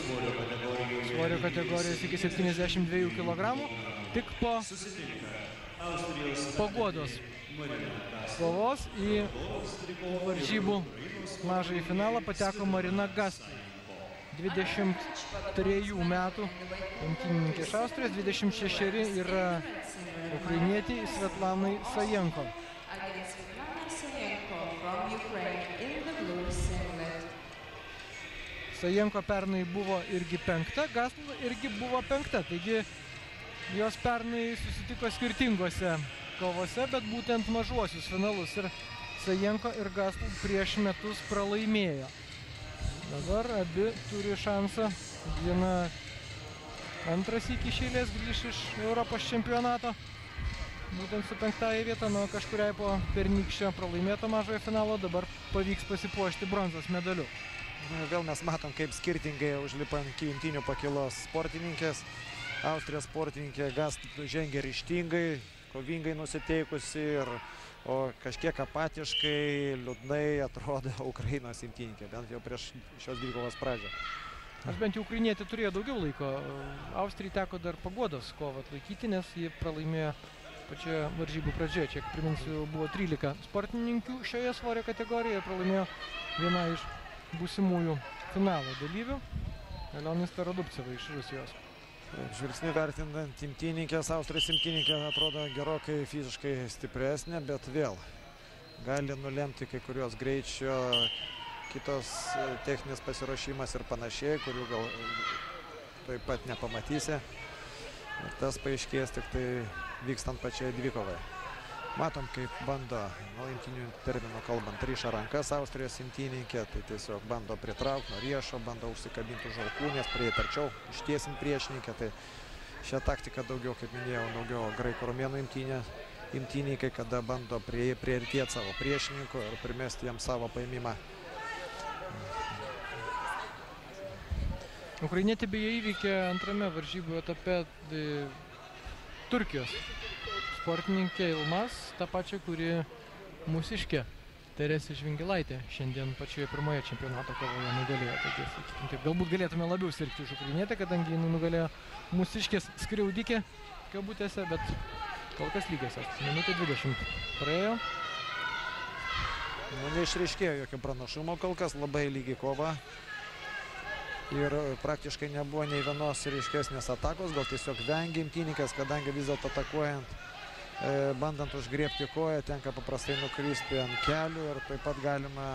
svorio kategorijos iki 72 kg. Tik po Paguodos kovos į varžybų mažąjį finalą pateko Marina Gast. 23 metų imtynininkė iš Austrijos, 26 yra ukrainietė Svetlanai Sajenko. Sajenko pernai buvo irgi penkta, Gast irgi buvo penkta, taigi jos pernai susitiko skirtingose kovose, bet būtent mažuosius finalus ir Sajenko ir Gast prieš metus pralaimėjo. Dabar abi turi šansą, viena antras iki šeilės grįš iš Europos čempionato, būtent su penktąją vietą, nuo kažkuriai po pernykščio pralaimėto mažojo finalo dabar pavyks pasipuošti bronzos medaliu. Vėl mes matom, kaip skirtingai užlipa ant imtynių pakilos sportininkės. Austrijos sportininkė Gast žengia ryžtingai, kovingai nusiteikusi, o kažkiek apatiškai, liūdnai atrodo Ukrainos imtynininkė, bent jau prieš šios dvikovos pradžią. Aš bent jau ukrainietė turėjo daugiau laiko. Austrijai teko dar Paguodos kovą atlaikyti, nes ji pralaimėjo pačioje varžybų pradžioje. Čia, priminsiu, buvo 13 sportininkių šioje svorio kategorijoje, pralaimėjo viena iš būsimųjų finalo dalyvių, Aliona Starodubceva iš Rusijos. Žvilgsniu vertinant imtynininkės, Austrijos imtynininkė atrodo gerokai fiziškai stipresnė, bet vėl gali nulemti kai kurios greičio, kitos techninis pasiruošimas ir panašiai, kurių gal taip pat nepamatysi. Ir tas paaiškės tik tai vykstant pačiai dvikovai. Matom, kaip bando, imtynių terminų kalbant, riša rankas Austrijos imtynininkė, tai tiesiog bando pritraukti nuo riešo, bando užsikabinti už alkūnės, prieiti arčiau, ištiesinti priešininkę. Tai šią taktiką daugiau, kaip minėjau, daugiau graikų romėnų imtynininkai, kada bando priartėti savo priešininko ir primesti jam savo paėmimą. Ukrainietė beje įveikė antrame varžybų etape Turkijos sportininkė Ilmaz, tą pačią, kuri mūsiškė Teresė Žvingilaitė šiandien pačioje pirmoje čempionato kovoje nugalėjo. Taigi, sakykim, taip, galbūt galėtume labiau sirgti už ukrainietę, kadangi jinai nugalėjo mūsiškės skriaudikė kabutėse, bet kol kas lygiosios. Minutė 20 praėjo. Neišreiškėjo jokio pranašumo kol kas, labai lygi kova. Ir praktiškai nebuvo nei vienos ryškesnės atakos, gal tiesiog vengia imtynininkės, kadangi vis dėlto atakuojant, bandant užgriebti koją, tenka paprastai nukristi ant kelių ir taip pat galima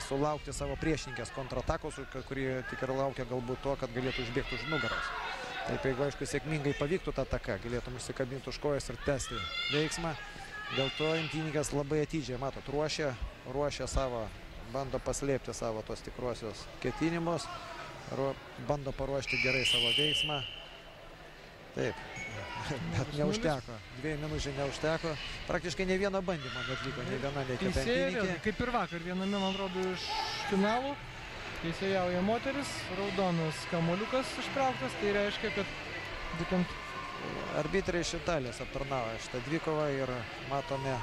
sulaukti savo priešininkės kontratakos, kuri tik ir laukia galbūt to, kad galėtų užbėgti už nugaros. Taip, jeigu aišku sėkmingai pavyktų tą ataką, galėtum užsikabinti už kojas ir tęsti veiksmą. Dėl to imtynininkės labai atidžiai, matot, ruošia savo, bando paslėpti savo tos tikruosius ketinimus, bando paruošti gerai savo veiksmą. Taip, bet neužteko, 2 minučių neužteko, praktiškai ne vieno bandymo netliko, nei viena, nei kita imtynininkė. Kaip ir vakar, viename, man atrodo, iš finalų teisėjauja moteris, raudonas kamuoliukas ištrauktas, tai reiškia, kad būtent arbitrai iš Italijos aptarnauja šitą dvikovą ir matome,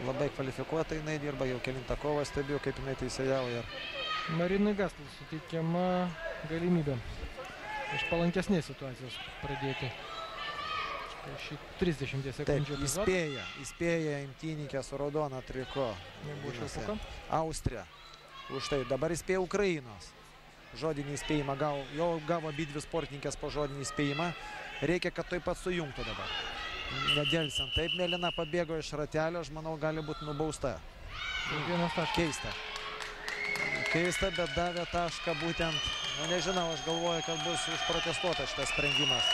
labai kvalifikuotai jinai dirba, jau kelintą kovą stebiu, kaip jinai teisėjauja. Marinai Gast suteikiama galimybė iš palankesnės situacijos pradėti šį 30 sekundžių epizodą. Įspėja imtynininkė su raudona triko. Austrija. Už tai dabar įspėja Ukrainos. Žodinį įspėjimą jau gavo abi dvi sportininkės po žodinį įspėjimą. Reikia, kad taip pat sujungtų dabar. Nedelsiant. Taip, Mėlyna pabėgo iš ratelio, aš manau, gali būti nubausta. Keista, bet davė tašką būtent, nežinau, aš galvoju, kad bus užprotestuotas šitas sprendimas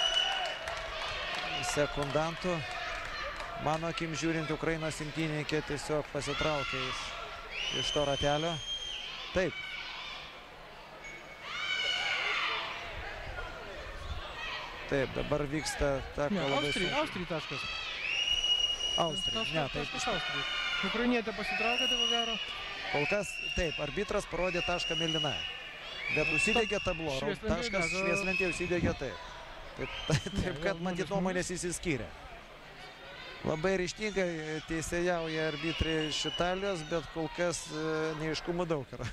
sekundantų. Mano akim žiūrint, Ukrainos imtynininkė tiesiog pasitraukė iš to ratelio. Taip. Taip, dabar vyksta Austrijai taškas. Austrija. Ukrainietė pasitraukė, tai ko gero. Kol kas, taip, arbitras parodė tašką Mėlynai. Bet užsidegė tablo, taškas švieslentė užsidegė taip. Taip, kad matyt nuomonės įsiskyrė. Labai ryžtingai teisėjauja arbitrai iš Italijos, bet kol kas neaiškumų daug yra.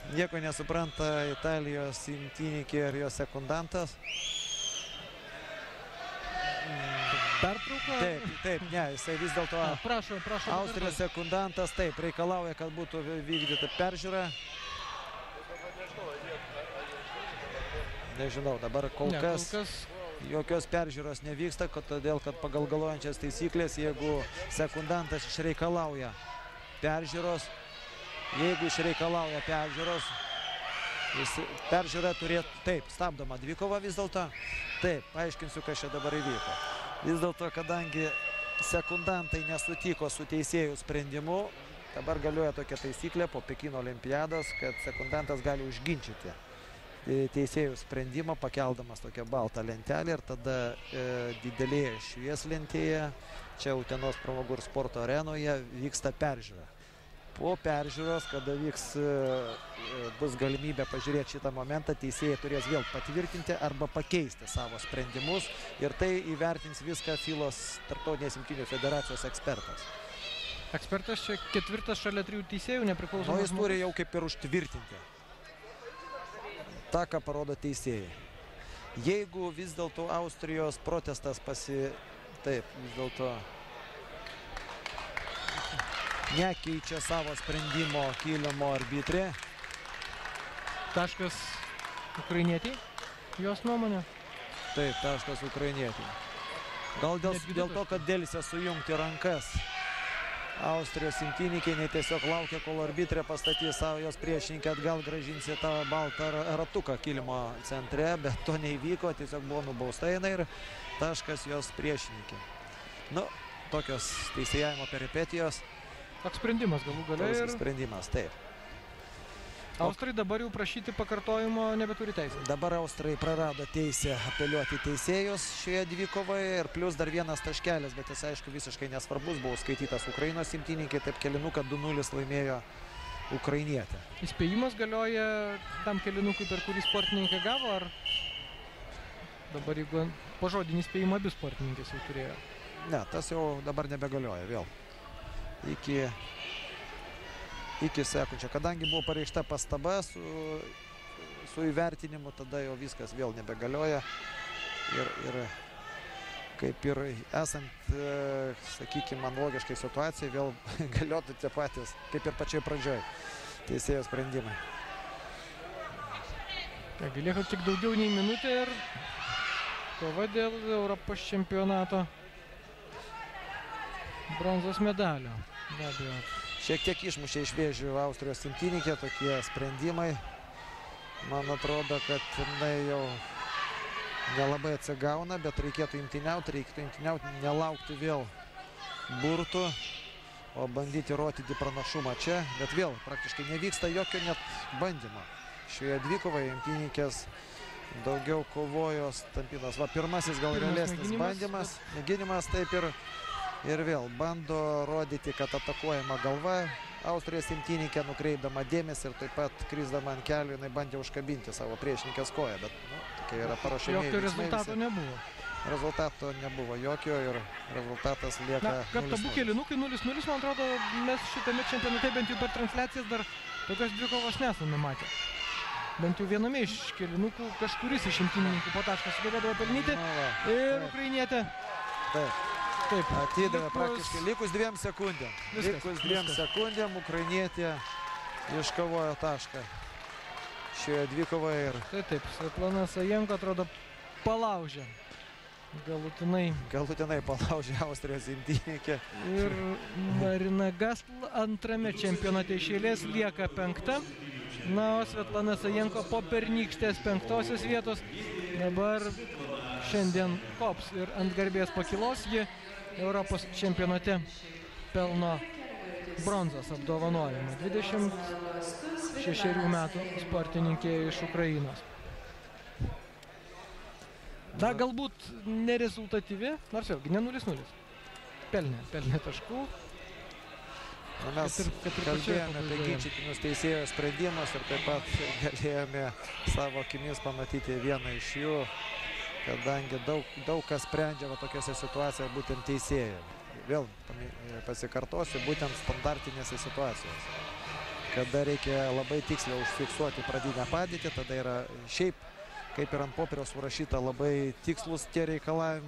Nieko nesupranta Italijos imtynininkė ir jos sekundantas. Pertrauka. Taip, ne, jisai vis dėlto Prašau. Austrijos sekundantas, taip, reikalauja, kad būtų vykdyta peržiūra. Nežinau, dabar kol kas jokios peržiūros nevyksta, todėl kad pagal galiojančias taisyklės, jeigu sekundantas išreikalauja peržiūros, peržiūra turėtų, taip, stabdoma dvikova vis dėlto. Taip, paaiškinsiu, kas čia dabar įvyko. Vis dėlto, kadangi sekundantai nesutiko su teisėjų sprendimu, dabar galioja tokia taisyklė po Pekino olimpiados, kad sekundantas gali užginčyti teisėjų sprendimą, pakeldamas tokią baltą lentelę ir tada didelėje švieslentėje, čia Utenos pramogų ir sporto arenoje, vyksta peržiūra. Po peržiūros, kada bus galimybė pažiūrėti šitą momentą, teisėjai turės vėl patvirtinti arba pakeisti savo sprendimus ir tai įvertins viską FILOS Tarptautinės imtynių federacijos ekspertas. Ekspertas čia ketvirtas šalia 3 teisėjų, nepriklausomas. Jis turi jau kaip ir užtvirtinti tą, ką parodo teisėjai. Jeigu vis dėlto Austrijos protestas taip, vis dėlto nekeičia savo sprendimo kilimo arbitrė. Taškas ukrainietį, jos nuomonė. Taip, taškas ukrainietį. Gal dėl to, kad dėlsia sujungti rankas. Austrijos imtynininkai tiesiog laukia, kol arbitrė pastatys savo jos priešininką atgal, grąžinsi tą baltą ratuką kilimo centre, bet to neįvyko, tiesiog buvo nubausta jinai ir taškas jos priešininkė. Nu, tokios teisėjavimo peripetijos. Toks sprendimas galų gale ir... Sprendimas, taip. Austrai dabar jau prašyti pakartojimo nebeturi teisę. Dabar Austrai prarado teisę apeliuoti teisėjus šioje dvikovoje ir plus dar vienas taškelis, bet jis aišku visiškai nesvarbus, buvo skaitytas Ukrainos imtynininkai, taip kelinuką 2-0 laimėjo ukrainietė. Įspėjimas galioja tam kelinukui, per kurį sportininkai gavo, ar dabar jeigu po žodinį įspėjimą abi sportininkės jau turėjo? Ne, tas jau dabar nebegalioja vėl. Iki sekunčio. Kadangi buvo pareikšta pastaba su įvertinimu, tada jau viskas vėl nebegalioja. Ir kaip ir esant, sakykime, analogiškai situacijai, vėl galiotų tie patys, kaip ir pačioj pradžioj, teisėjo sprendimai. Taigi lieka tik daugiau nei minutė ir kova dėl Europos čempionato bronzos medalio. Be abejo. Šiek tiek išmušė iš vėžių Austrijos imtynininkė tokie sprendimai. Man atrodo, kad jinai jau nelabai atsigauna, bet reikėtų imtyniauti, nelaukti vėl burtų, o bandyti rodyti pranašumą čia. Bet vėl praktiškai nevyksta jokio net bandymo. Šioje dvikovoje imtynininkės daugiau kovojo Stampinas. Va, pirmasis gal realesnis bandymas, mėginimas taip ir vėl bando rodyti, kad atakuojama galva. Austrijos imtynininkė nukreipdama dėmesį ir taip pat krisdama ant kelių, jinai bandė užkabinti savo priešininkės koją, bet tokie yra parašymai. Jokio rezultato nebuvo. Rezultato nebuvo jokio ir rezultatas lieka 0-0. Kad abu kelinukai 0-0, man atrodo, mes šitame čempionate bent jau per transliacijas dar tokios dvikovos nesame matę. Bent jau viename iš kelinukų kažkuris iš imtynininkų po tašką sugebėdavo pelnyti. Ir ukrainietė. Taip, atidavė praktiškai likus 2 sekundėm. Likus 2 sekundėm ukrainietė iškovojo tašką šioje dvikovoje. Taip, Svetlana Sajenko atrodo palaužė. Galutinai palaužė Austrijos imtynininkę. Ir Marina Gastl antrame čempionate iš eilės lieka 5. Na, o Svetlana Sajenko po pernykštės 5-osios vietos dabar šiandien kops ir ant garbės pakilos ji Europos čempionate pelno bronzos apdovanojimą. 26 metų sportininkė iš Ukrainos. Na, galbūt nerezultatyvi, nors vėlgi ne 0-0. Pelnė taškų. Mes kalbėjome apie ginčytinus teisėjų sprendimus ir taip pat galėjome savo akimis pamatyti vieną iš jų, kadangi daug kas sprendžia tokiose situacijose būtent teisėjai. Vėl pasikartosiu, būtent standartinėse situacijose. kada reikia labai tiksliai užfiksuoti pradinę padėtį, tada yra šiaip, kaip ir ant popieriaus surašyta, labai tikslus tie reikalavimai.